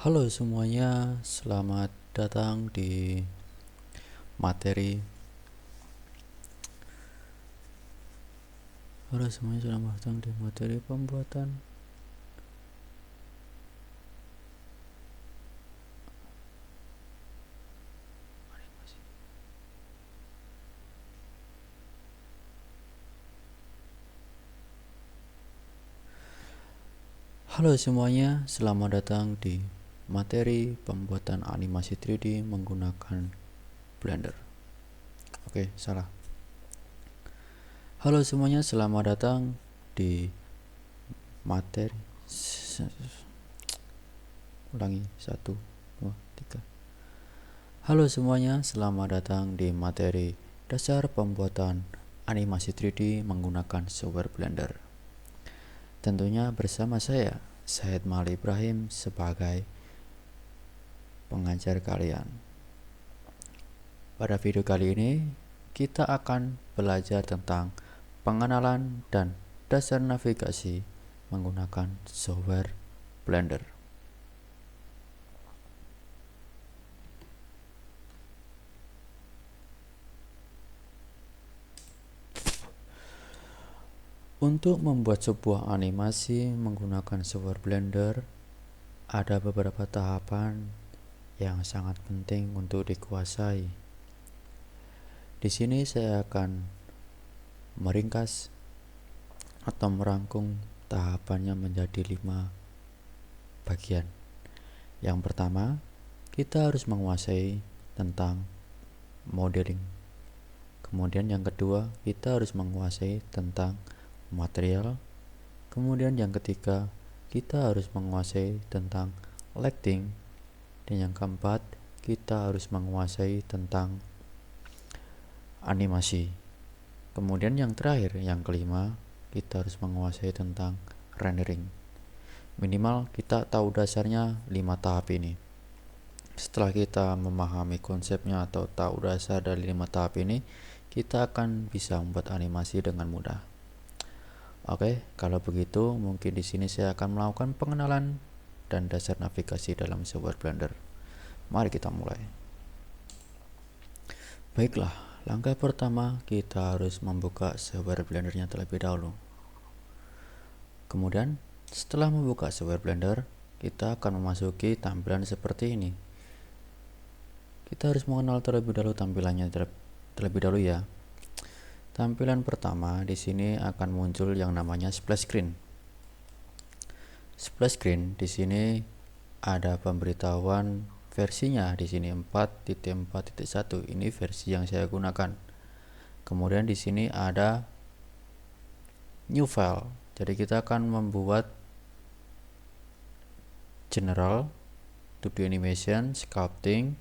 Halo semuanya, selamat datang di materi. Halo semuanya, selamat datang di materi pembuatan animasi. Halo semuanya, selamat datang di materi pembuatan animasi 3D menggunakan Blender. Oke, salah. Halo semuanya, selamat datang di materi. Ulangi, 1, 2, 3. Halo semuanya, selamat datang di materi dasar pembuatan animasi 3D menggunakan software Blender. Tentunya bersama saya, Syed Mali Ibrahim sebagai pengajar kalian. Pada video kali ini, kita akan belajar tentang pengenalan dan dasar navigasi menggunakan software Blender. Untuk membuat sebuah animasi menggunakan software Blender, ada beberapa tahapan yang sangat penting untuk dikuasai. Di sini saya akan meringkas atau merangkum tahapannya menjadi 5 bagian. Yang pertama, kita harus menguasai tentang modeling. Kemudian yang kedua, kita harus menguasai tentang material. Kemudian yang ketiga, kita harus menguasai tentang lighting. Dan yang keempat, kita harus menguasai tentang animasi. Kemudian yang terakhir, yang kelima, kita harus menguasai tentang rendering. Minimal kita tahu dasarnya 5 tahap ini. Setelah kita memahami konsepnya atau tahu dasar dari 5 tahap ini, kita akan bisa membuat animasi dengan mudah. Oke, kalau begitu mungkin di sini saya akan melakukan pengenalan dan dasar navigasi dalam software Blender. Mari kita mulai. Baiklah, langkah pertama kita harus membuka software Blendernya terlebih dahulu. Kemudian, setelah membuka software Blender, kita akan memasuki tampilan seperti ini. Kita harus mengenal terlebih dahulu tampilannya terlebih dahulu ya. Tampilan pertama di sini akan muncul yang namanya splash screen. Splash screen di sini ada pemberitahuan versinya di sini 4.4.1. Ini versi yang saya gunakan. Kemudian di sini ada new file. Jadi kita akan membuat general, 2D animation, sculpting,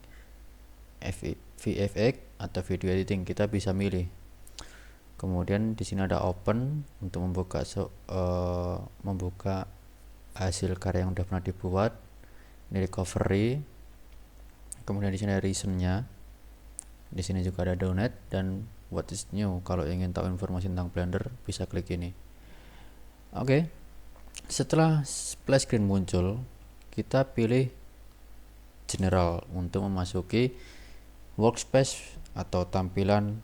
VFX atau video editing. Kita bisa milih. Kemudian di sini ada open untuk membuka hasil karya yang sudah pernah dibuat. Ini recovery. Kemudian di sini ada reasonnya. Di sini juga ada donate dan what is new. Kalau ingin tahu informasi tentang Blender bisa klik ini. Oke. Setelah splash screen muncul, kita pilih general untuk memasuki workspace atau tampilan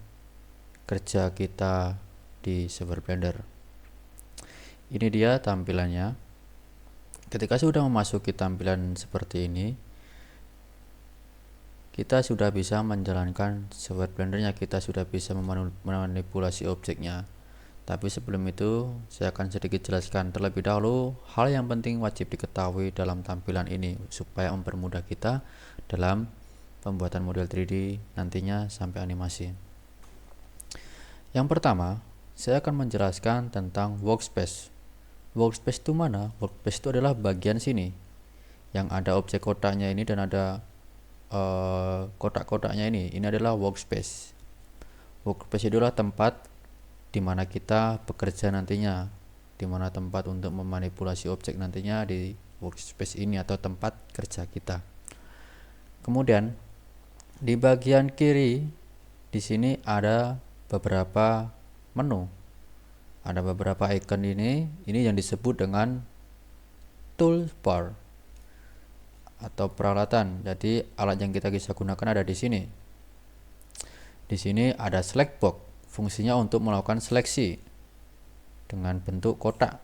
kerja kita di software Blender. Ini dia tampilannya. Ketika sudah memasuki tampilan seperti ini, kita sudah bisa menjalankan software Blendernya, kita sudah bisa memanipulasi objeknya. Tapi sebelum itu, saya akan sedikit jelaskan terlebih dahulu hal yang penting wajib diketahui dalam tampilan ini supaya mempermudah kita dalam pembuatan model 3D nantinya sampai animasi. Yang pertama, saya akan menjelaskan tentang workspace. Workspace itu mana? Workspace itu adalah bagian sini yang ada objek kotaknya ini dan ada kotak-kotaknya ini. Ini adalah workspace. Workspace itu adalah tempat di mana kita bekerja nantinya, di mana tempat untuk memanipulasi objek nantinya di workspace ini atau tempat kerja kita. Kemudian di bagian kiri di sini ada beberapa menu. Ada beberapa icon ini yang disebut dengan toolbar. atau peralatan. Jadi alat yang kita bisa gunakan ada di sini. Di sini ada select box, fungsinya untuk melakukan seleksi dengan bentuk kotak.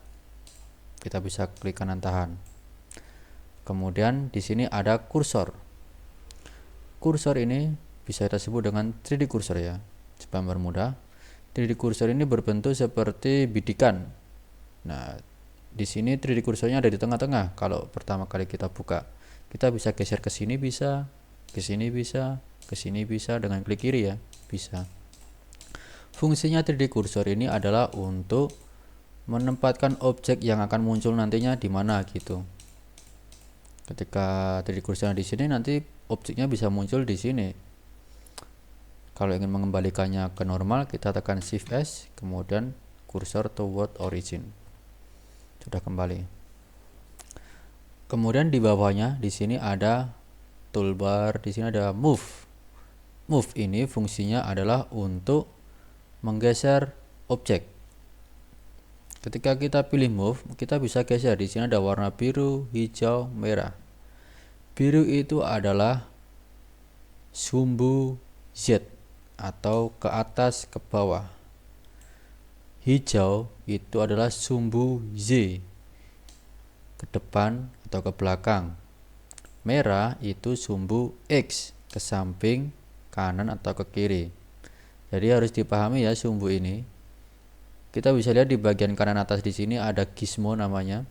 Kita bisa klik kanan tahan. Kemudian di sini ada kursor. Kursor ini bisa kita sebut dengan 3D kursor ya, supaya bermudah. 3D kursor ini berbentuk seperti bidikan. Nah, di sini 3D kursornya ada di tengah-tengah. Kalau pertama kali kita buka, kita bisa geser ke sini bisa, ke sini bisa, ke sini bisa dengan klik kiri ya, bisa. Fungsinya 3D kursor ini adalah untuk menempatkan objek yang akan muncul nantinya di mana gitu. Ketika 3D kursor di sini, nanti objeknya bisa muncul di sini. Kalau ingin mengembalikannya ke normal, kita tekan Shift S, kemudian kursor toward origin. Sudah kembali. Kemudian di bawahnya di sini ada toolbar, di sini ada move. Move ini fungsinya adalah untuk menggeser objek. Ketika kita pilih move, kita bisa geser. Di sini ada warna biru, hijau, merah. Biru itu adalah sumbu Z atau ke atas ke bawah. Hijau itu adalah sumbu Z, ke depan atau ke belakang. Merah itu sumbu X, ke samping, kanan atau ke kiri. Jadi harus dipahami ya sumbu ini. Kita bisa lihat di bagian kanan atas di sini ada gizmo namanya.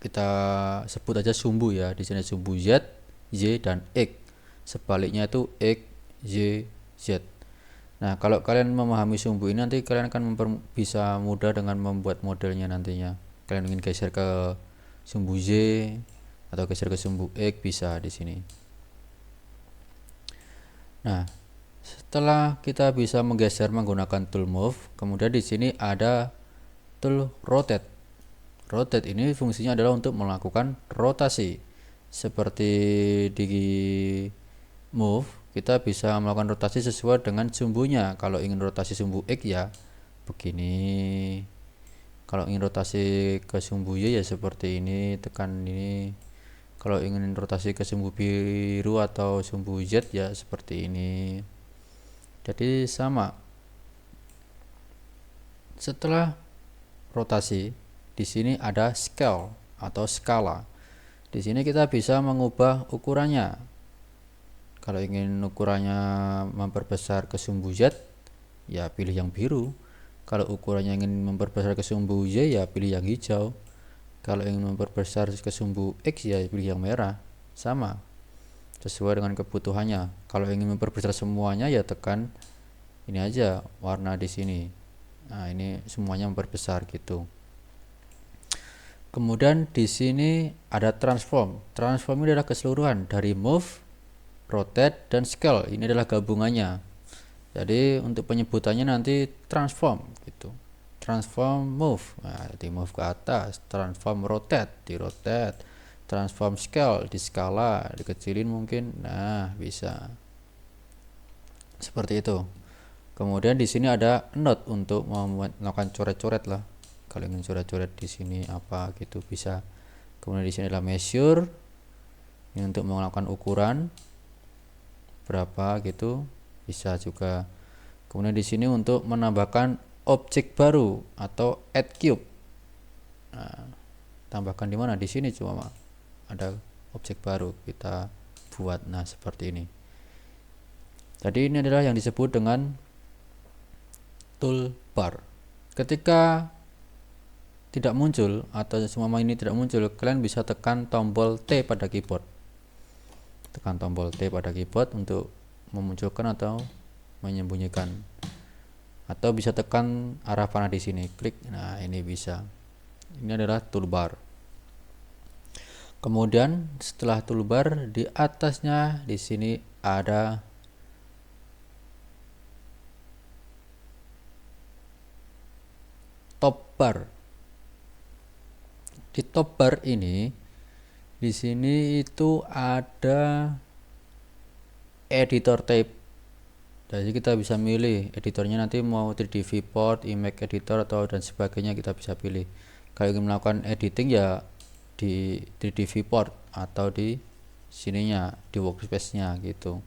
Kita sebut aja sumbu ya. Di sini sumbu Z, Y dan X. Sebaliknya itu X, Y, Z. Nah, kalau kalian memahami sumbu ini, nanti kalian akan bisa mudah dengan membuat modelnya nantinya. Kalian ingin geser ke sumbu Z atau geser ke sumbu X bisa di sini. Nah, setelah kita bisa menggeser menggunakan tool move, kemudian di sini ada tool rotate. Rotate ini fungsinya adalah untuk melakukan rotasi. Seperti di move, kita bisa melakukan rotasi sesuai dengan sumbunya. Kalau ingin rotasi sumbu X ya begini. Kalau ingin rotasi ke sumbu Y ya seperti ini, tekan ini. Kalau ingin rotasi ke sumbu biru atau sumbu Z ya seperti ini. Jadi sama. Setelah rotasi, di sini ada scale atau skala. Di sini kita bisa mengubah ukurannya. Kalau ingin ukurannya memperbesar ke sumbu Z, ya pilih yang biru. Kalau ukurannya ingin memperbesar ke sumbu Y, ya pilih yang hijau. Kalau ingin memperbesar ke sumbu X, ya pilih yang merah. Sama, sesuai dengan kebutuhannya. Kalau ingin memperbesar semuanya, ya tekan ini aja warna di sini. Nah, ini semuanya memperbesar gitu. Kemudian di sini ada transform. Transform ini adalah keseluruhan dari move, rotate, dan scale. Ini adalah gabungannya. Jadi untuk penyebutannya nanti transform gitu. Transform move, nah, di move ke atas. Transform rotate, di rotate. Transform scale, di skala, dikecilin mungkin. Nah, bisa seperti itu. Kemudian di sini ada note untuk melakukan coret-coret lah. Kalau ingin coret-coret di sini apa gitu bisa. Kemudian di sini adalah measure, ini untuk melakukan ukuran berapa gitu bisa juga. Kemudian di sini untuk menambahkan objek baru atau add cube. Nah, tambahkan di mana? Di sini cuma ada objek baru kita buat. Nah, seperti ini. Jadi ini adalah yang disebut dengan toolbar. Ketika tidak muncul atau semua ini tidak muncul, kalian bisa tekan tombol T pada keyboard. Tekan tombol T pada keyboard untuk memunculkan atau menyembunyikan. Atau bisa tekan arah panah di sini, klik. Nah, ini bisa. Ini adalah toolbar. Kemudian setelah toolbar, di atasnya di sini ada top bar. Di top bar ini di sini itu ada editor tab. Jadi kita bisa milih editornya nanti mau 3D viewport, image editor atau dan sebagainya kita bisa pilih. Kalau ingin melakukan editing ya di 3D viewport. atau di sininya, di workspace-nya gitu.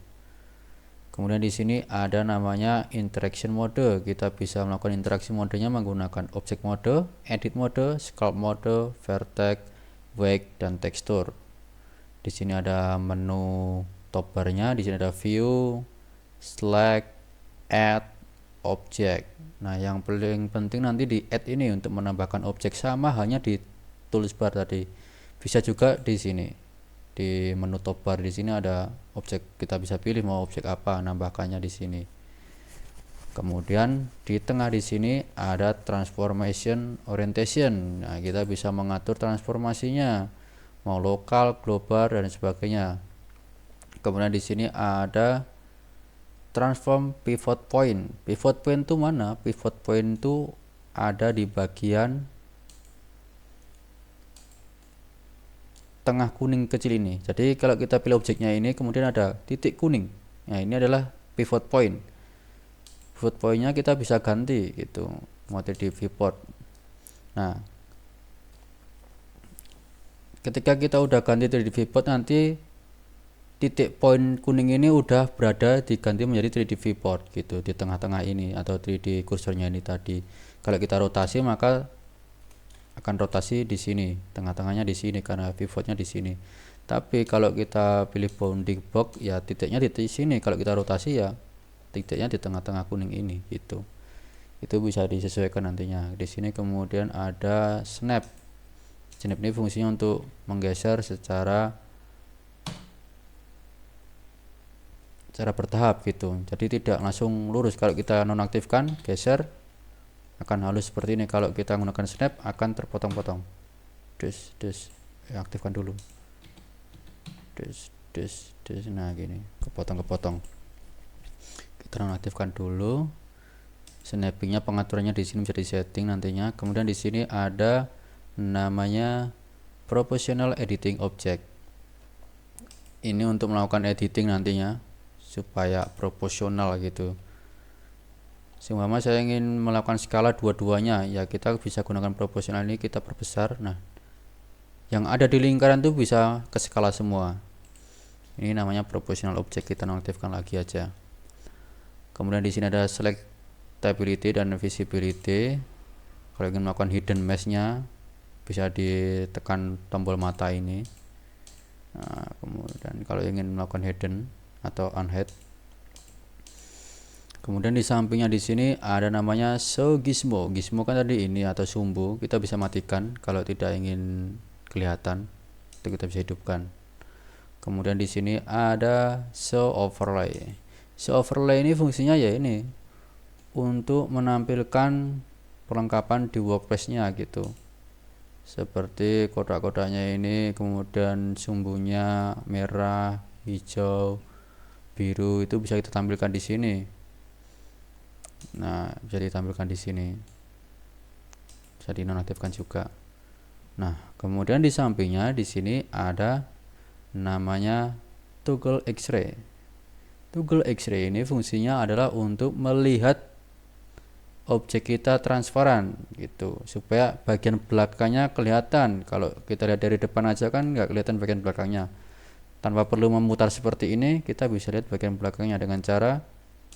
Kemudian di sini ada namanya interaction mode. Kita bisa melakukan interaksi modenya menggunakan object mode, edit mode, sculpt mode, vertex, wake, dan tekstur. Di sini ada menu top bar-nya, di sini ada view, select, add, object. Nah, yang paling penting nanti di add ini untuk menambahkan objek, sama halnya di toolbar tadi. Bisa juga di sini. Di menu top bar di sini ada objek, kita bisa pilih mau objek apa, nambahkannya di sini. Kemudian di tengah di sini ada transformation orientation. Nah, kita bisa mengatur transformasinya mau lokal, global, dan sebagainya. Kemudian di sini ada transform pivot point. Pivot point itu mana? Pivot point itu ada di bagian tengah kuning kecil ini. Jadi kalau kita pilih objeknya ini, kemudian ada titik kuning. Nah, ini adalah pivot point. Pivot pointnya kita bisa ganti gitu, mau di pivot. Nah, ketika kita udah ganti 3D pivot, nanti titik poin kuning ini udah berada diganti menjadi 3D pivot gitu di tengah-tengah ini, atau 3D kursornya ini tadi. Kalau kita rotasi maka akan rotasi di sini, tengah-tengahnya di sini karena pivotnya di sini. Tapi kalau kita pilih bounding box, ya titiknya di sini. Kalau kita rotasi ya titiknya di tengah-tengah kuning ini gitu. Itu bisa disesuaikan nantinya. Di sini kemudian ada snap. Snap ini fungsinya untuk menggeser secara bertahap gitu. Jadi tidak langsung lurus. Kalau kita nonaktifkan, geser akan halus seperti ini. Kalau kita menggunakan snap akan terpotong-potong. Aktifkan dulu. Nah gini, kepotong-kepotong. Kita nonaktifkan dulu. Snappingnya, pengaturannya di sini bisa disetting nantinya. Kemudian di sini ada namanya proportional editing object. Ini untuk melakukan editing nantinya supaya proporsional gitu. Seumpama saya ingin melakukan skala dua-duanya, ya kita bisa gunakan proporsional ini, kita perbesar. Nah, yang ada di lingkaran itu bisa ke skala semua. Ini namanya proportional object, kita nonaktifkan lagi aja. Kemudian di sini ada selectability dan visibility. Kalau ingin melakukan hidden mesh-nya bisa ditekan tombol mata ini. Nah, kemudian kalau ingin melakukan hidden atau unhide, kemudian di sampingnya di sini ada namanya show gizmo. Gizmo kan tadi ini atau sumbu, kita bisa matikan kalau tidak ingin kelihatan, itu kita bisa hidupkan. Kemudian di sini ada show overlay. Show overlay ini fungsinya ya ini untuk menampilkan perlengkapan di workspace-nya gitu. Seperti kotak-kotaknya ini, kemudian sumbunya merah, hijau, biru, itu bisa kita tampilkan di sini. Nah, bisa ditampilkan di sini. Bisa dinonaktifkan juga. Nah, kemudian di sampingnya di sini ada namanya toggle X-ray. Toggle X-ray ini fungsinya adalah untuk melihat objek kita transparan gitu, supaya bagian belakangnya kelihatan. Kalau kita lihat dari depan aja kan nggak kelihatan bagian belakangnya. Tanpa perlu memutar seperti ini, kita bisa lihat bagian belakangnya dengan cara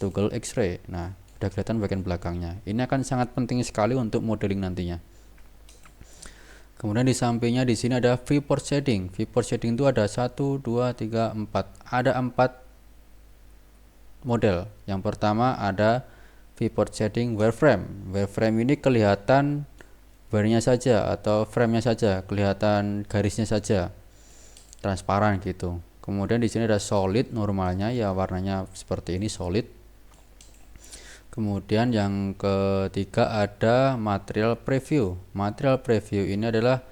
toggle X-ray. Nah, udah kelihatan bagian belakangnya. Ini akan sangat penting sekali untuk modeling nantinya. Kemudian di sampingnya di sini ada viewport shading. Viewport shading itu ada 1, 2, 3, 4. Ada 4 model. Yang pertama ada viewport shading wireframe. Wireframe ini kelihatan barnya saja atau frame-nya saja, kelihatan garisnya saja, transparan gitu. Kemudian di sini ada solid, normalnya ya warnanya seperti ini, solid. Kemudian yang ketiga ada material preview. Material preview ini adalah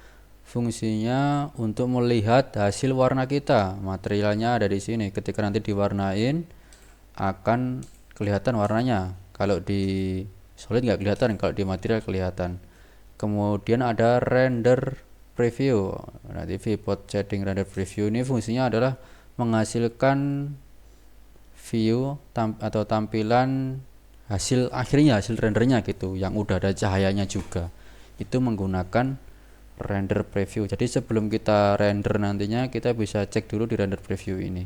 fungsinya untuk melihat hasil warna kita. Materialnya ada di sini. Ketika nanti diwarnain akan kelihatan warnanya. Kalau di solid nggak kelihatan, kalau di material kelihatan. Kemudian ada render preview. Nanti viewport shading render preview ini fungsinya adalah menghasilkan view atau tampilan hasil akhirnya, hasil rendernya gitu, yang udah ada cahayanya juga. Itu menggunakan render preview. Jadi sebelum kita render nantinya kita bisa cek dulu di render preview ini,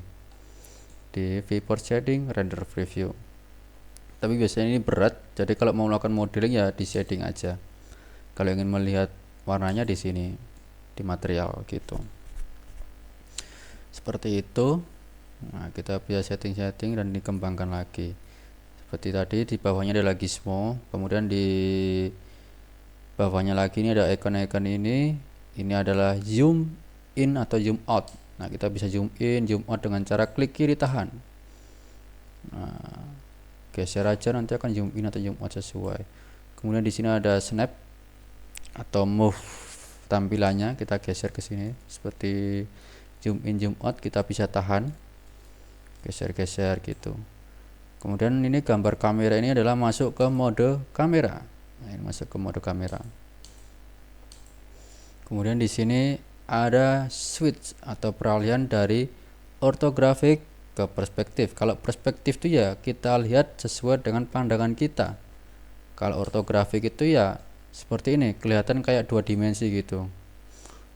di viewport shading render preview. Tapi biasanya ini berat, jadi kalau mau melakukan modeling ya di shading aja. Kalau ingin melihat warnanya di sini di material gitu, seperti itu. Nah, kita bisa setting-setting dan dikembangkan lagi seperti tadi. Di bawahnya ada lagi gizmo, kemudian di bawahnya lagi ini ada icon-icon ini adalah zoom in atau zoom out. Nah, kita bisa zoom in, zoom out dengan cara klik kiri tahan. Nah, geser aja nanti akan zoom in atau zoom out sesuai. Kemudian di sini ada snap atau move tampilannya, kita geser ke sini seperti zoom in zoom out, kita bisa tahan, geser-geser gitu. Kemudian ini gambar kamera ini adalah masuk ke mode kamera. Nah, ini masuk ke mode kamera. Kemudian di sini ada switch atau peralihan dari ortografik ke perspektif. Kalau perspektif itu ya kita lihat sesuai dengan pandangan kita. Kalau ortografik itu ya seperti ini, kelihatan kayak 2 dimensi gitu.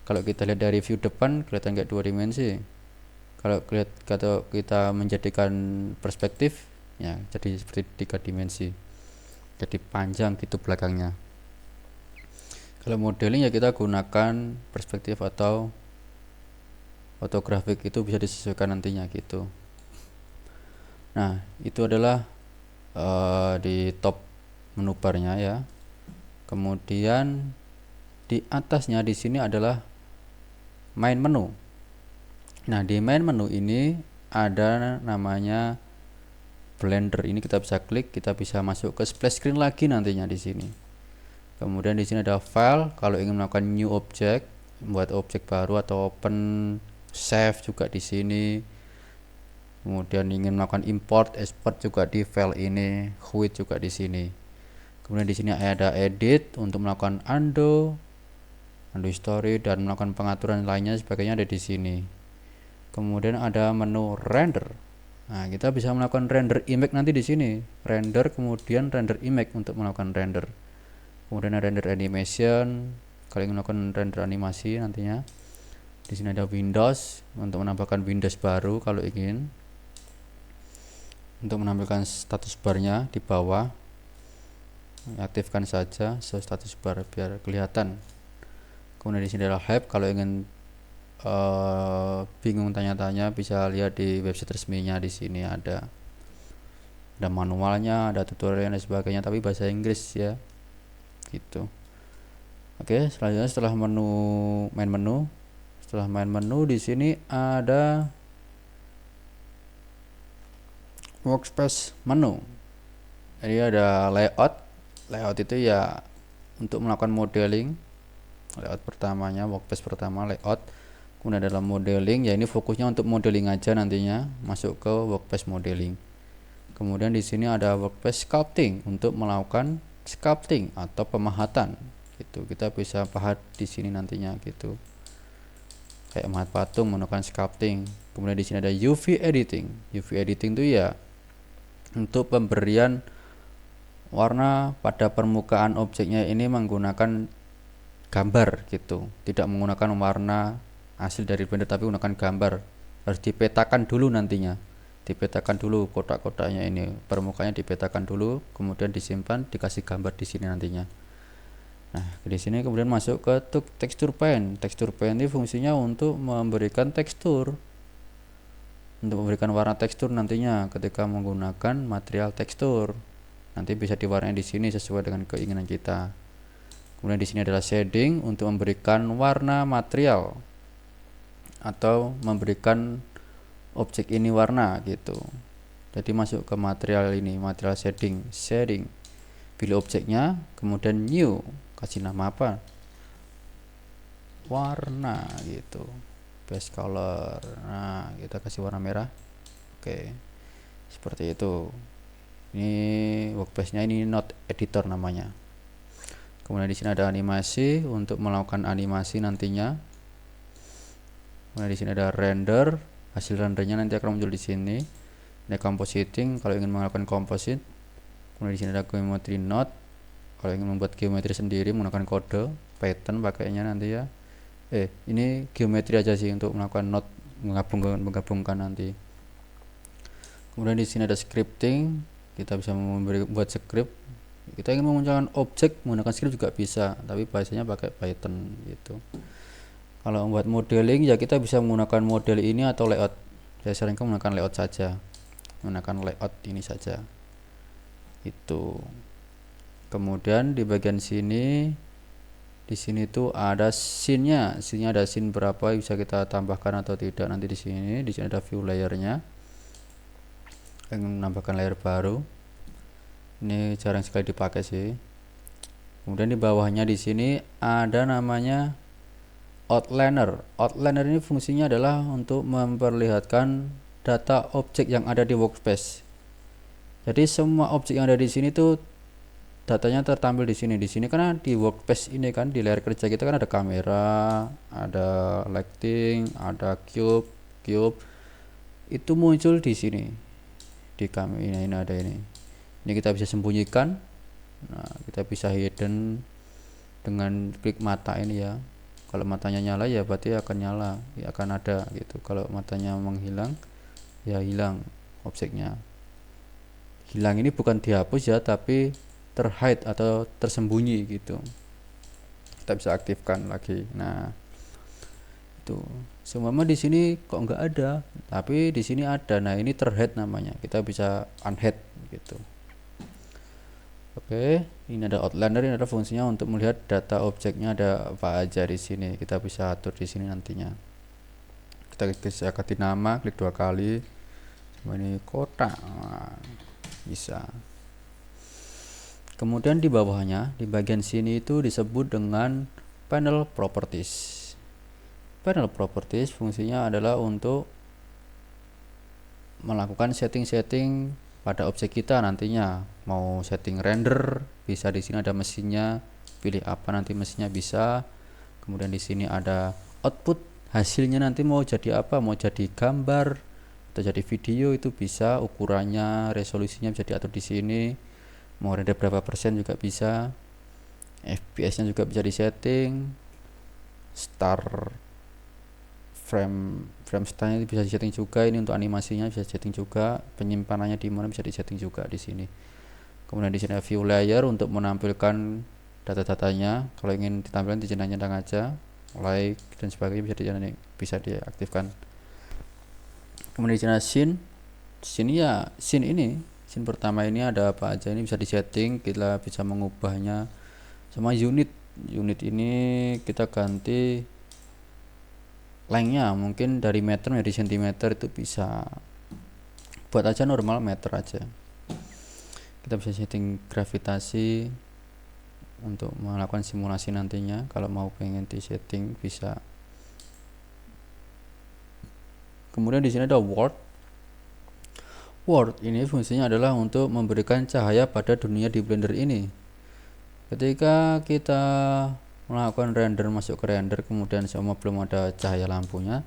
Kalau kita lihat dari view depan kelihatan kayak 2 dimensi. Kalau kita menjadikan perspektif ya jadi seperti 3 dimensi. Jadi panjang gitu belakangnya. Kalau modeling ya kita gunakan perspektif atau ortografik, itu bisa disesuaikan nantinya gitu. Nah, itu adalah di top menu barnya ya. Kemudian di atasnya di sini adalah main menu. Nah, di main menu ini ada namanya Blender. Ini kita bisa klik, kita bisa masuk ke splash screen lagi nantinya di sini. Kemudian di sini ada file, kalau ingin melakukan new object, membuat objek baru atau open, save juga di sini. Kemudian ingin melakukan import, export juga di file ini, quit juga di sini. Kemudian di sini ada edit untuk melakukan undo story dan melakukan pengaturan lainnya sebagainya ada di sini. Kemudian ada menu render. Nah, kita bisa melakukan render image nanti di sini. Render kemudian render image untuk melakukan render. Kemudian ada render animation kalau ingin melakukan render animasi nantinya. Di sini ada Windows untuk menambahkan Windows baru kalau ingin. Untuk menampilkan status barnya di bawah, aktifkan saja status bar biar kelihatan. Kemudian di sini adalah help, kalau ingin bingung tanya-tanya bisa lihat di website resminya. Di sini ada manualnya, ada tutorial dan sebagainya, tapi bahasa Inggris ya gitu. Oke, selanjutnya setelah main menu di sini ada workspace menu. Jadi ada layout itu ya untuk melakukan modeling. Layout pertamanya, workspace pertama layout. Kemudian dalam modeling ya ini fokusnya untuk modeling aja nantinya, masuk ke workspace modeling. Kemudian di sini ada workspace sculpting untuk melakukan sculpting atau pemahatan gitu. Kita bisa pahat di sini nantinya gitu. Kayak mahat patung menggunakan sculpting. Kemudian di sini ada UV editing. UV editing itu ya untuk pemberian warna pada permukaan objeknya, ini menggunakan gambar gitu, tidak menggunakan warna hasil dari Blender tapi menggunakan gambar. Harus dipetakan dulu nantinya, dipetakan dulu kotak-kotaknya ini, permukaannya dipetakan dulu, kemudian disimpan, dikasih gambar di sini nantinya. Nah, di sini kemudian masuk ke texture paint. Texture paint ini fungsinya untuk memberikan tekstur, untuk memberikan warna tekstur nantinya ketika menggunakan material tekstur. Nanti bisa diwarnai di sini sesuai dengan keinginan kita. Kemudian di sini adalah shading untuk memberikan warna material atau memberikan objek ini warna gitu. Jadi masuk ke material ini, material shading. Pilih objeknya, kemudian new, kasih nama apa? Warna gitu. Base color. Nah, kita kasih warna merah. Oke. Seperti itu. Ini workspace-nya, ini node editor namanya. Kemudian di sini ada animasi untuk melakukan animasi nantinya. Kemudian di sini ada render, hasil rendernya nanti akan muncul di sini. Ini compositing kalau ingin melakukan composite. Kemudian di sini ada geometry node kalau ingin membuat geometri sendiri menggunakan kode. Python pakainya nanti ya. Ini geometri aja sih untuk melakukan node menggabungkan nanti. Kemudian di sini ada scripting, kita bisa buat script. Kita ingin memunculkan objek menggunakan script juga bisa, tapi bahasanya pakai Python gitu. Kalau membuat modeling ya kita bisa menggunakan model ini atau layout. Saya sering menggunakan layout saja, menggunakan layout ini saja. Itu. Kemudian di bagian sini, di sini tuh ada scene-nya. Scene-nya ada scene berapa, bisa kita tambahkan atau tidak nanti di sini. Di sini ada view layer-nya. Ingin menambahkan layer baru. Ini jarang sekali dipakai sih. Kemudian di bawahnya di sini ada namanya outliner. Outliner ini fungsinya adalah untuk memperlihatkan data objek yang ada di workspace. Jadi semua objek yang ada di sini tuh datanya tertampil di sini. Di sini karena di workspace ini kan di layar kerja kita kan ada kamera, ada lighting, ada cube. Itu muncul di sini. Di kamera ini ada ini. Ini kita bisa sembunyikan. Nah, kita bisa hidden dengan klik mata ini ya. Kalau matanya nyala ya berarti akan nyala, ya akan ada gitu. Kalau matanya menghilang ya hilang objeknya. Hilang ini bukan dihapus ya, tapi terhide atau tersembunyi gitu. Kita bisa aktifkan lagi. Nah, itu semua di sini kok nggak ada, tapi di sini ada. Nah, ini terhide namanya. Kita bisa unhide gitu. Oke, ini ada outliner, ini ada fungsinya untuk melihat data objeknya ada apa aja di sini. Kita bisa atur di sini nantinya. Kita bisa ganti nama, klik 2 kali. Ini kotak. Nah, bisa. Kemudian di bawahnya, di bagian sini itu disebut dengan panel properties. Panel properties fungsinya adalah untuk melakukan setting-setting pada objek kita nantinya. Mau setting render, bisa di sini ada mesinnya, pilih apa nanti mesinnya bisa. Kemudian di sini ada output, hasilnya nanti mau jadi apa, mau jadi gambar atau jadi video itu bisa, ukurannya, resolusinya bisa diatur di sini. Mau render berapa persen juga bisa, FPS-nya juga bisa disetting, start frame style bisa disetting juga. Ini untuk animasinya bisa disetting juga, penyimpanannya di mana bisa disetting juga di sini. Kemudian di sini ada view layer untuk menampilkan data-datanya. Kalau ingin ditampilkan centang aja, like dan sebagainya bisa diaktifkan. Kemudian di sini scene pertama ini ada apa aja, ini bisa disetting, kita bisa mengubahnya. Sama unit ini kita ganti lengthnya, mungkin dari meter menjadi sentimeter itu bisa. Buat aja normal meter aja. Kita bisa setting gravitasi untuk melakukan simulasi nantinya. Kalau mau pengen di setting bisa. Kemudian di sini ada world ini fungsinya adalah untuk memberikan cahaya pada dunia di Blender ini. Ketika kita melakukan render, masuk ke render, kemudian semua belum ada cahaya lampunya,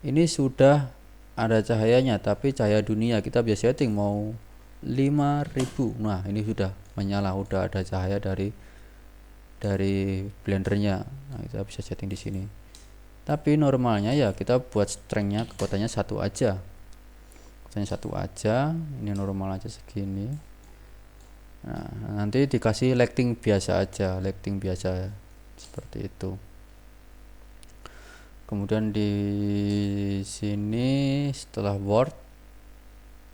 ini sudah ada cahayanya, tapi cahaya dunia kita bisa setting mau 5000. Nah, ini sudah menyala, udah ada cahaya dari blendernya. Nah, kita bisa setting di sini. Tapi normalnya ya kita buat strengthnya, kekuatannya 1 aja. Ini normal aja segini. Nah, nanti dikasih lighting biasa aja, seperti itu. Kemudian di sini setelah word,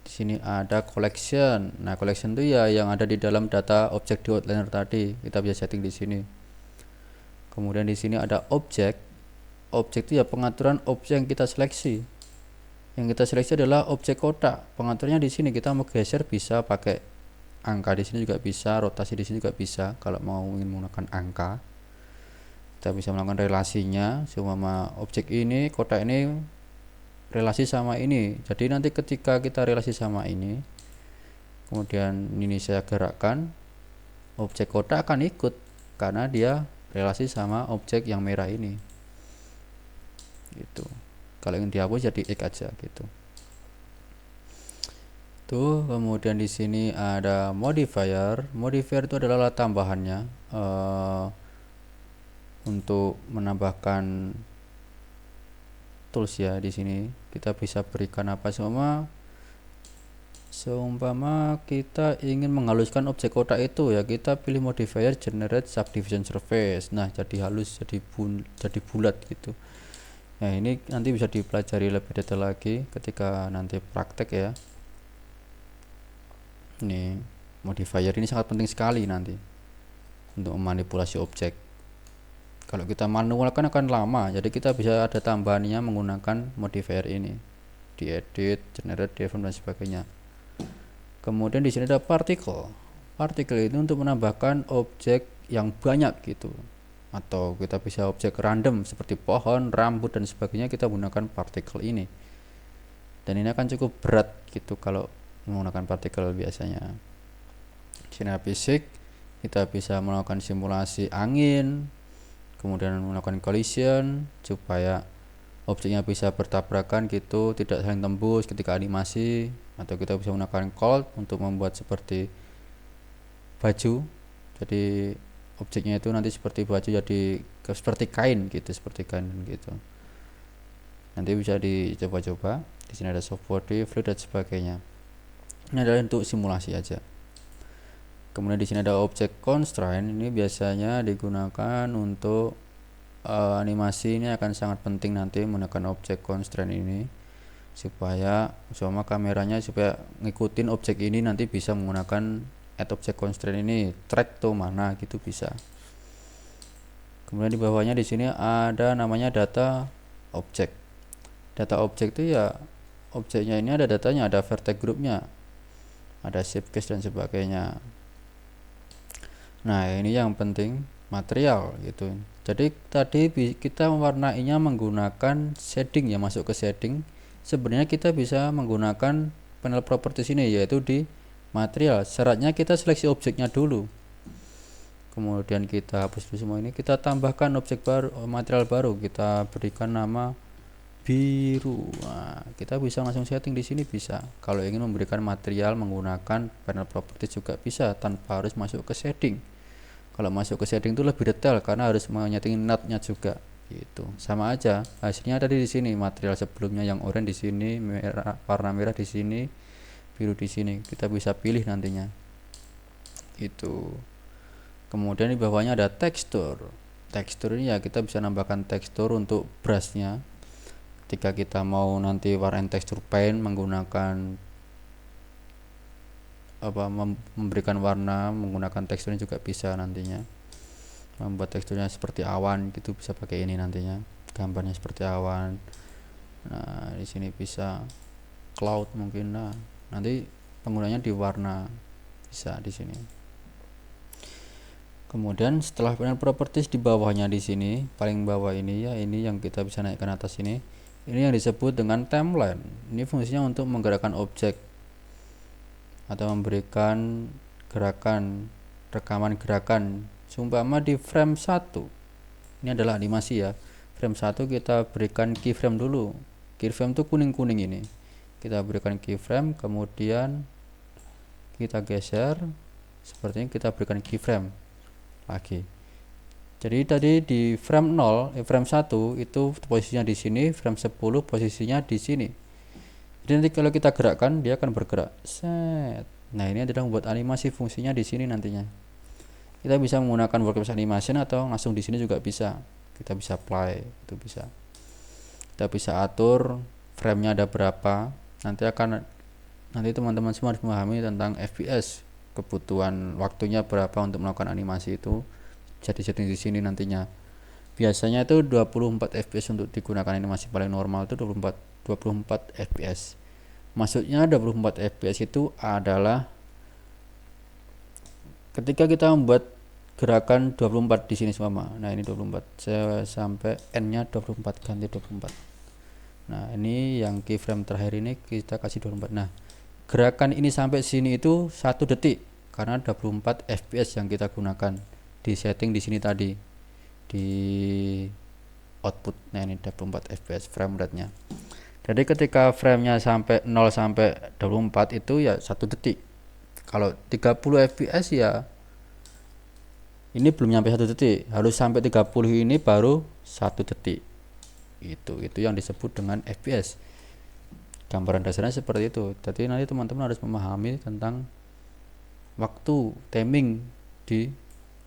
di sini ada collection. Nah, collection itu ya yang ada di dalam data objek di outliner tadi, kita bisa setting di sini. Kemudian di sini ada objek itu ya pengaturan objek yang kita seleksi. Yang kita seleksi adalah objek kotak. Pengaturnya di sini kita mau geser bisa pakai angka, di sini juga bisa, rotasi di sini juga bisa. Kalau mau ingin menggunakan angka, kita bisa melakukan relasinya. Semua objek ini, kotak ini relasi sama ini. Jadi nanti ketika kita relasi sama ini, kemudian ini saya gerakkan, objek kotak akan ikut karena dia relasi sama objek yang merah ini. Gitu. Kalau ingin dihapus jadi X aja gitu. Tuh, kemudian di sini ada modifier. Modifier itu adalah tambahannya. untuk menambahkan tools ya. Di sini kita bisa berikan apa, seumpama kita ingin menghaluskan objek kotak itu ya, kita pilih modifier generate subdivision surface. Nah, jadi halus, jadi bulat gitu. Nah, ini nanti bisa dipelajari lebih detail lagi ketika nanti praktek ya. Ini modifier ini sangat penting sekali nanti untuk memanipulasi objek. Kalau kita manual kan akan lama, jadi kita bisa ada tambahannya menggunakan modifier ini, diedit, generate, deform dan sebagainya. Kemudian di sini ada particle. Particle itu untuk menambahkan objek yang banyak gitu, atau kita bisa objek random seperti pohon, rambut dan sebagainya, kita gunakan particle ini. Dan ini akan cukup berat gitu kalau menggunakan particle biasanya. Di sini ada fisik, kita bisa melakukan simulasi angin, kemudian melakukan collision supaya objeknya bisa bertabrakan gitu, tidak saling tembus ketika animasi. Atau kita bisa menggunakan cold untuk membuat seperti baju, jadi objeknya itu nanti seperti baju, jadi seperti kain gitu, nanti bisa dicoba-coba. Di sini ada soft body, fluid dan sebagainya. Ini adalah untuk simulasi aja. Kemudian di sini ada object constraint, ini biasanya digunakan untuk animasi. Ini akan sangat penting nanti menggunakan object constraint ini, supaya sama kameranya supaya ngikutin objek ini, nanti bisa menggunakan add object constraint ini, track tuh mana gitu bisa. Kemudian di bawahnya di sini ada namanya data object. Data object itu ya objeknya ini ada datanya, ada vertex groupnya, ada shape case dan sebagainya. Nah, ini yang penting material gitu. Jadi tadi kita mewarnainya menggunakan shading ya, masuk ke shading. Sebenarnya kita bisa menggunakan panel properties ini, yaitu di material. Syaratnya kita seleksi objeknya dulu, kemudian kita hapus dulu semua ini, kita tambahkan objek baru, material baru, kita berikan nama biru. Nah, kita bisa langsung setting di sini bisa. Kalau ingin memberikan material menggunakan panel properties juga bisa, tanpa harus masuk ke shading. Kalau masuk ke shading itu lebih detail karena harus menyeting node-nya juga. Gitu. Sama aja hasilnya tadi di sini, material sebelumnya yang oranye di sini, merah, warna merah di sini, biru di sini, kita bisa pilih nantinya itu. Kemudian di bawahnya ada tekstur. Tekstur ini ya kita bisa nambahkan tekstur untuk brushnya ketika kita mau nanti warnain tekstur paint menggunakan memberikan warna menggunakan teksturnya juga bisa nantinya. Membuat teksturnya seperti awan gitu bisa pakai ini nantinya, gambarnya seperti awan. Nah, di sini bisa cloud mungkin. Nah, nanti penggunanya di warna bisa di sini. Kemudian setelah panel properties di bawahnya di sini, paling bawah ini ya, ini yang kita bisa naikkan atas ini. Ini yang disebut dengan timeline. Ini fungsinya untuk menggerakkan objek atau memberikan gerakan, rekaman gerakan. Seumpama di frame 1, ini adalah animasi ya, frame 1 kita berikan keyframe dulu. Keyframe itu kuning-kuning ini, kita berikan keyframe, kemudian kita geser seperti ini, kita berikan keyframe lagi. Jadi tadi di frame 0, frame 1 itu posisinya di sini, frame 10 posisinya di sini. Jadi nanti kalau kita gerakkan dia akan bergerak. Set. Nah, ini adalah membuat animasi, fungsinya di sini nantinya. Kita bisa menggunakan workspace animation atau langsung di sini juga bisa. Kita bisa apply, itu bisa. Kita bisa atur frame-nya ada berapa. Nanti teman-teman semua harus memahami tentang FPS, kebutuhan waktunya berapa untuk melakukan animasi itu. Jadi setting di sini nantinya. Biasanya itu 24 fps untuk digunakan animasi paling normal itu 24 fps. Maksudnya 24 fps itu adalah ketika kita membuat gerakan 24 di sini semua. Nah, ini 24. Saya sampai n-nya 24 ganti 24. Nah, ini yang keyframe terakhir ini kita kasih 24. Nah, gerakan ini sampai sini itu 1 detik karena 24 fps yang kita gunakan di setting di sini tadi di output. Nah, ini 24 fps frame rate-nya. Jadi ketika frame-nya sampai 0 sampai 24 itu ya 1 detik. Kalau 30 fps ya Ini belum nyampe 1 detik, harus sampai 30 ini baru 1 detik. Itu yang disebut dengan FPS. Gambaran dasarnya seperti itu. Jadi nanti teman-teman harus memahami tentang waktu timing di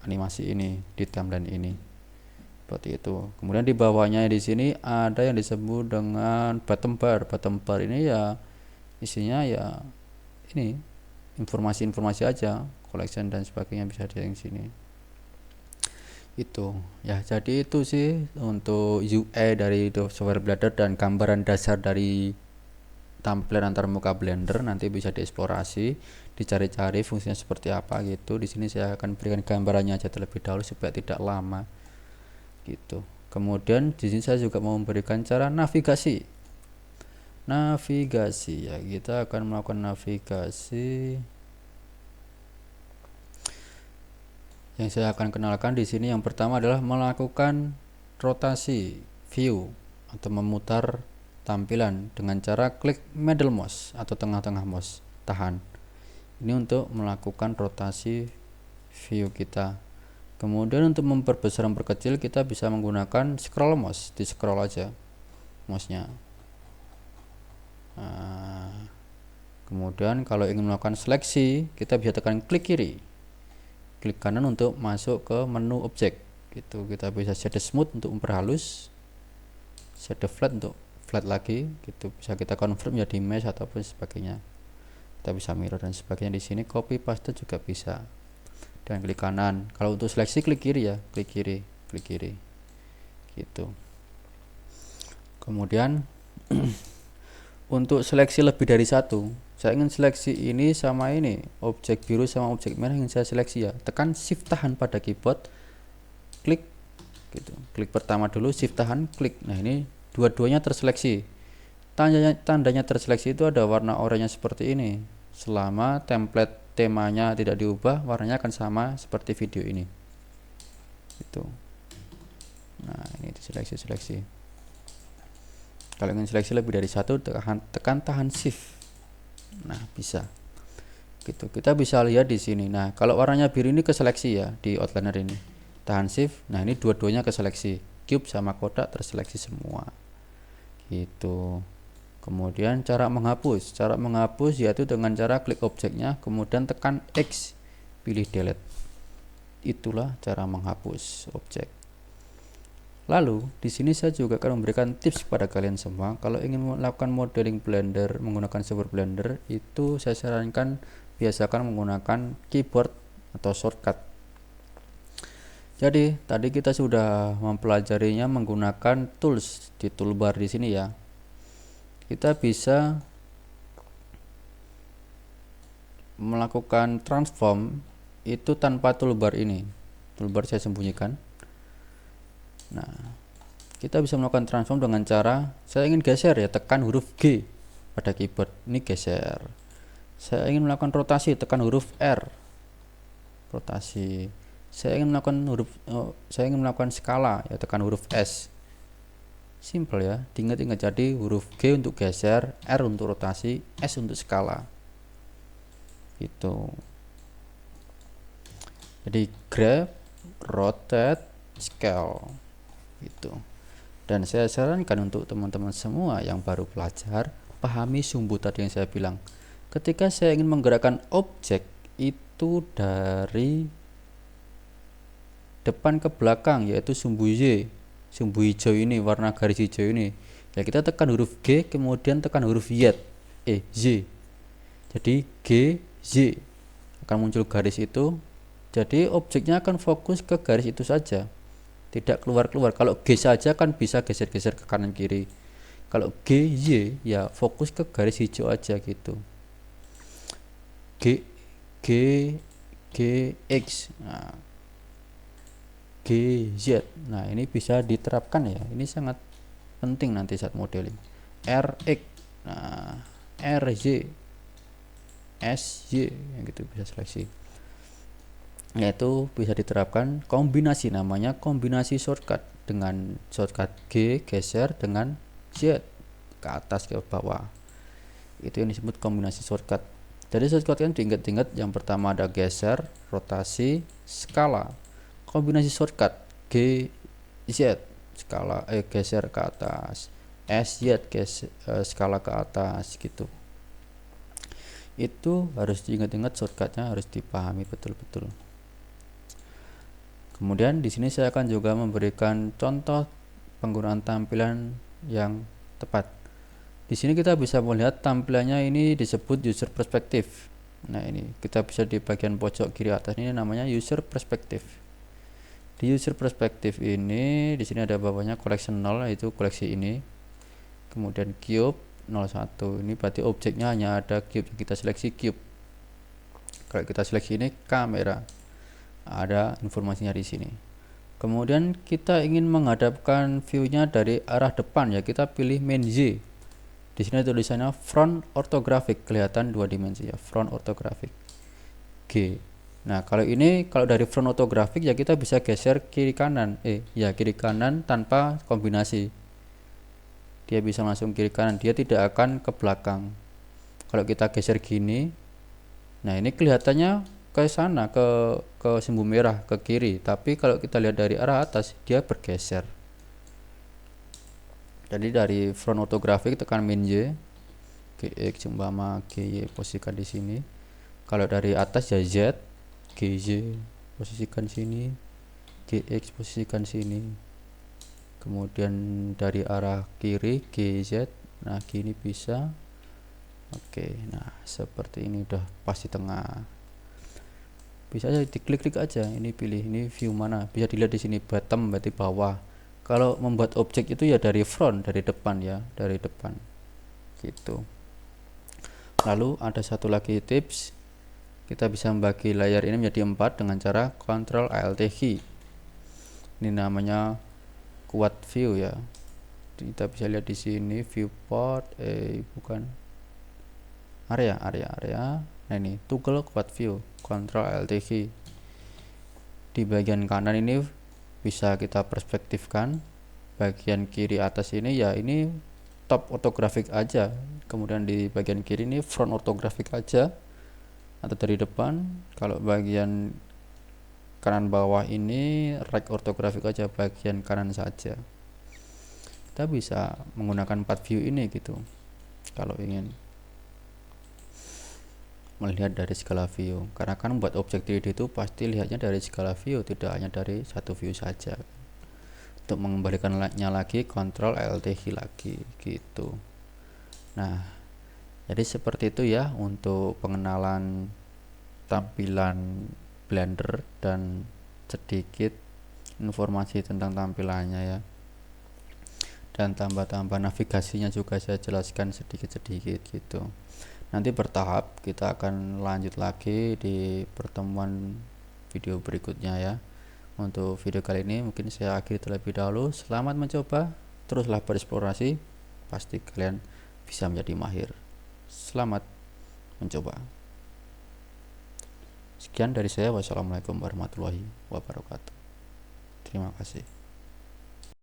animasi ini, di timeline ini. Seperti itu. Kemudian di bawahnya di sini ada yang disebut dengan bottom bar. Bottom bar ini ya isinya ya ini informasi-informasi aja, collection dan sebagainya bisa di sini. Itu ya, jadi itu sih untuk UI dari software Blender dan gambaran dasar dari tampilan antar muka Blender. Nanti bisa dieksplorasi, dicari-cari fungsinya seperti apa gitu. Di sini saya akan berikan gambarannya aja terlebih dahulu supaya tidak lama gitu. Kemudian di sini saya juga mau memberikan cara navigasi ya, kita akan melakukan navigasi. Yang saya akan kenalkan di sini yang pertama adalah melakukan rotasi view atau memutar tampilan dengan cara klik middle mouse atau tengah-tengah mouse, tahan. Ini untuk melakukan rotasi view kita. Kemudian untuk memperbesar memperkecil kita bisa menggunakan scroll mouse, di scroll aja mouse-nya. Nah, kemudian kalau ingin melakukan seleksi kita bisa tekan klik kiri, klik kanan untuk masuk ke menu objek gitu. Kita bisa shade smooth untuk memperhalus, shade flat untuk flat lagi gitu. Bisa kita convert menjadi mesh ataupun sebagainya. Kita bisa mirror dan sebagainya. Di sini copy paste juga bisa dan klik kanan. Kalau untuk seleksi klik kiri ya, klik kiri gitu. Kemudian untuk seleksi lebih dari satu, saya ingin seleksi ini sama ini, objek biru sama objek merah yang saya seleksi ya, tekan shift tahan pada keyboard, klik gitu. Klik pertama dulu, shift tahan, klik. Nah ini dua-duanya terseleksi. Tandanya terseleksi itu ada warna oranye seperti ini. Selama template temanya tidak diubah, warnanya akan sama seperti video ini itu. Nah ini seleksi. Kalau ingin seleksi lebih dari satu, tekan tahan shift. Nah bisa gitu. Kita bisa lihat di sini. Nah kalau warnanya biru ini keseleksi ya, di outliner ini tahan shift. Nah ini dua-duanya keseleksi, cube sama kotak terseleksi semua gitu. Kemudian cara menghapus yaitu dengan cara klik objeknya, kemudian tekan X, pilih delete. Itulah cara menghapus objek. Lalu di sini saya juga akan memberikan tips kepada kalian semua. Kalau ingin melakukan modeling Blender menggunakan software Blender, itu saya sarankan biasakan menggunakan keyboard atau shortcut. Jadi tadi kita sudah mempelajarinya menggunakan tools di toolbar di sini ya. Kita bisa melakukan transform itu tanpa toolbar ini. Toolbar saya sembunyikan. Nah, kita bisa melakukan transform dengan cara saya ingin geser ya, tekan huruf G pada keyboard. Ini geser. Saya ingin melakukan rotasi, tekan huruf R. Rotasi. Saya ingin melakukan skala ya, tekan huruf S. Simple ya, diingat-ingat. Jadi huruf G untuk geser, R untuk rotasi, S untuk skala itu. Jadi grab, rotate, scale itu. Dan saya sarankan untuk teman-teman semua yang baru belajar, pahami sumbu tadi yang saya bilang. Ketika saya ingin menggerakkan objek itu dari depan ke belakang, yaitu sumbu Y, sumbu hijau ini, warna garis hijau ini ya, kita tekan huruf G kemudian tekan huruf Z. Jadi G, Z akan muncul garis itu. Jadi objeknya akan fokus ke garis itu saja, tidak keluar-keluar. Kalau G saja kan bisa geser-geser ke kanan kiri. Kalau G, Y ya fokus ke garis hijau aja gitu. G, X. Nah, G, Z. Nah ini bisa diterapkan ya, ini sangat penting nanti saat modeling. R, X. Nah R, Z, S, Y yang gitu bisa seleksi. Yaitu bisa diterapkan kombinasi, namanya kombinasi shortcut. Dengan shortcut G geser dengan Z ke atas ke bawah, itu yang disebut kombinasi shortcut. Jadi shortcut kan diingat-ingat, yang pertama ada geser, rotasi, skala. kombinasi shortcut G Z skala geser ke atas, SZ skala ke atas gitu. Itu harus diingat-ingat, shortcutnya harus dipahami betul-betul. Kemudian di sini saya akan juga memberikan contoh penggunaan tampilan yang tepat. Di sini kita bisa melihat tampilannya ini disebut user perspective. Nah, ini kita bisa di bagian pojok kiri atas ini namanya user perspective. Di user perspective ini di sini ada bawahnya collection 0, yaitu koleksi ini. Kemudian cube 01, ini berarti objeknya hanya ada cube, kita seleksi cube. Kalau kita seleksi ini kamera, ada informasinya di sini. Kemudian kita ingin menghadapkan view-nya dari arah depan, ya kita pilih main Z. Di sini tulisannya front orthographic, kelihatan 2 dimensi ya, front orthographic G. Nah, kalau dari front orthographic ya kita bisa geser kiri kanan, kiri kanan tanpa kombinasi. Dia bisa langsung kiri kanan, dia tidak akan ke belakang. Kalau kita geser gini, nah ini kelihatannya ke sana, ke sumbu merah, ke kiri. Tapi kalau kita lihat dari arah atas, dia bergeser. Jadi dari front orthographic tekan min Y, GX umpama GY posisikan di sini. Kalau dari atas ya Z, GY posisikan sini, GX posisikan sini. Kemudian dari arah kiri GZ, nah gini bisa. Oke, nah seperti ini udah pas di tengah. Bisa aja diklik-klik aja, ini pilih ini view mana. Bisa dilihat di sini bottom berarti bawah. Kalau membuat objek itu ya dari front, dari depan ya, dari depan gitu. Lalu ada satu lagi tips, kita bisa membagi layar ini menjadi 4 dengan cara Ctrl Alt key. Ini namanya quad view ya. Kita bisa lihat di sini viewport, bukan area. Nah ini toggle quad view, Ctrl Alt key. Di bagian kanan ini bisa kita perspektifkan, bagian kiri atas ini ya ini top orthographic aja, kemudian di bagian kiri ini front orthographic aja atau dari depan. Kalau bagian kanan bawah ini right orthographic aja, bagian kanan saja. Kita bisa menggunakan 4 view ini gitu kalau ingin melihat dari skala view, karena kan buat objek 3D itu pasti lihatnya dari skala view, tidak hanya dari satu view saja. Untuk mengembalikannya lagi Ctrl Alt key lagi gitu. Nah, jadi seperti itu ya untuk pengenalan tampilan Blender dan sedikit informasi tentang tampilannya ya. Dan tambah-tambah navigasinya juga saya jelaskan sedikit-sedikit gitu. Nanti bertahap kita akan lanjut lagi di pertemuan video berikutnya ya. Untuk video kali ini mungkin saya akhiri terlebih dahulu. Selamat mencoba, teruslah bereksplorasi, pasti kalian bisa menjadi mahir. Selamat mencoba. Sekian dari saya, wassalamualaikum warahmatullahi wabarakatuh. Terima kasih.